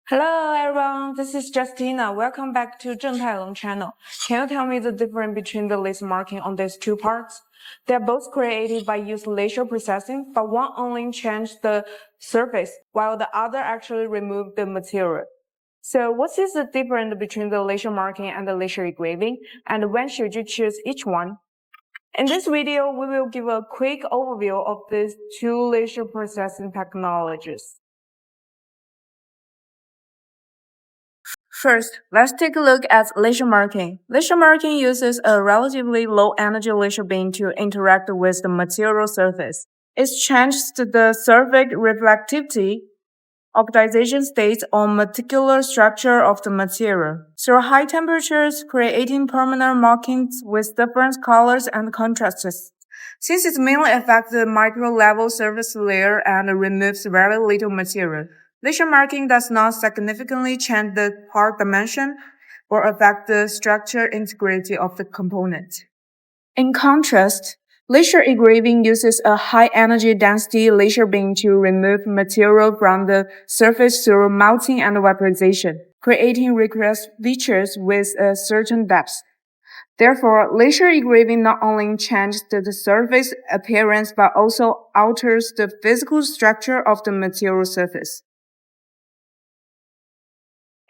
Hello everyone, this is Justina. Welcome back to Zintilon channel. Can you tell me the difference between the laser marking on these two parts? They are both created by using laser processing, but one only changed the surface, while the other actually removed the material. So what is the difference between the laser marking and the laser engraving, and when should you choose each one? In this video, we will give a quick overview of these two laser processing technologies. First, let's take a look at laser marking. Laser marking uses a relatively low-energy laser beam to interact with the material surface. It changes the surface reflectivity, oxidation state, or molecular structure of the material through high temperatures, creating permanent markings with different colors and contrasts. Since it mainly affects the micro-level surface layer and removes very little material, laser marking does not significantly change the part dimension or affect the structure integrity of the component. In contrast, laser engraving uses a high-energy density laser beam to remove material from the surface through melting and vaporization, creating recessed features with a certain depth. Therefore, laser engraving not only changes the surface appearance but also alters the physical structure of the material surface.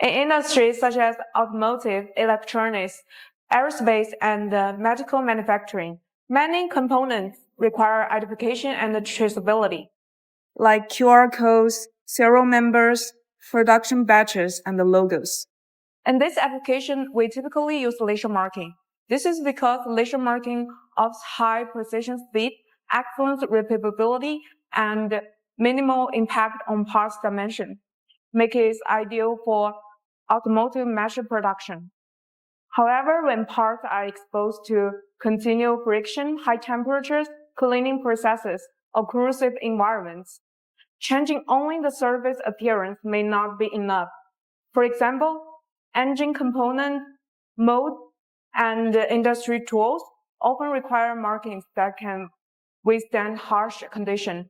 In industries such as automotive, electronics, aerospace, and medical manufacturing, many components require identification and traceability, like QR codes, serial numbers, production batches, and logos. In this application, we typically use laser marking. This is because laser marking offers high precision speed, excellent repeatability, and minimal impact on parts dimension, making it ideal for automotive mass production. However, when parts are exposed to continual friction, high temperatures, cleaning processes, or corrosive environments, changing only the surface appearance may not be enough. For example, engine component, mold, and industry tools often require markings that can withstand harsh conditions.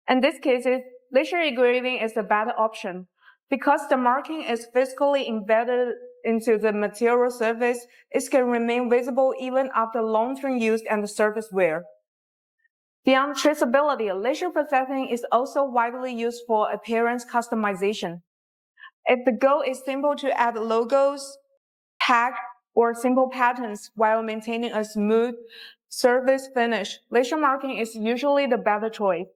In these cases, laser engraving is a better option. Because the marking is physically embedded into the material surface, it can remain visible even after long-term use and surface wear. Beyond traceability, laser processing is also widely used for appearance customization. If the goal is simple to add logos, tags, or simple patterns while maintaining a smooth surface finish, laser marking is usually the better choice.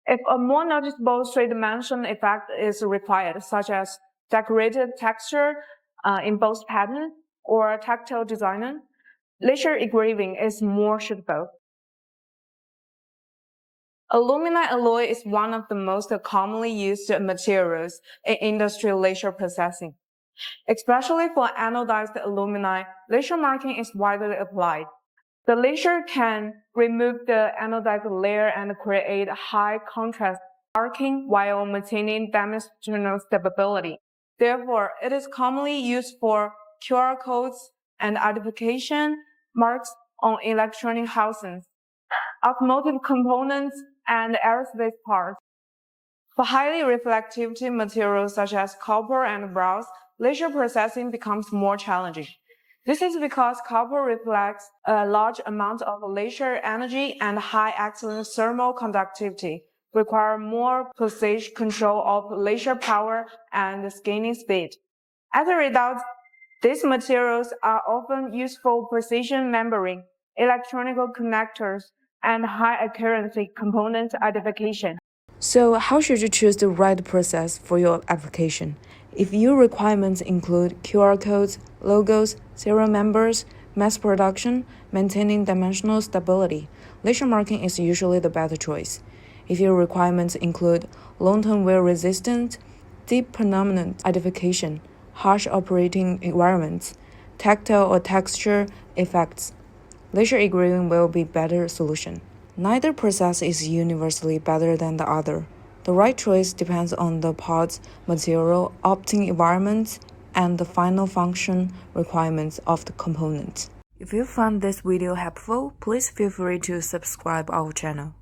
If a more noticeable three-dimensional effect is required, such as decorative texture, embossed pattern, or tactile design, laser engraving is more suitable. Aluminum alloy is one of the most commonly used materials in industrial laser processing. Especially for anodized aluminum, laser marking is widely applied. The laser can remove the anodized layer and create high contrast marking while maintaining dimensional stability. Therefore, it is commonly used for QR codes and identification marks on electronic housings, automotive components, and aerospace parts. For highly reflectivity materials such as copper and brass, laser processing becomes more challenging. This is because copper reflects a large amount of laser energy and high excellent thermal conductivity, require more precise control of laser power and scanning speed. As a result, these materials are often used for precision membrane, electronic connectors, and high accuracy component identification. So how should you choose the right process for your application? If your requirements include QR codes, logos, serial numbers, mass production, maintaining dimensional stability, laser marking is usually the better choice. If your requirements include long-term wear resistance, deep permanent identification, harsh operating environments, tactile or texture effects, laser engraving will be a better solution. Neither process is universally better than the other. The right choice depends on the part's material, operating environment, and the final function requirements of the component. If you found this video helpful, please feel free to subscribe our channel.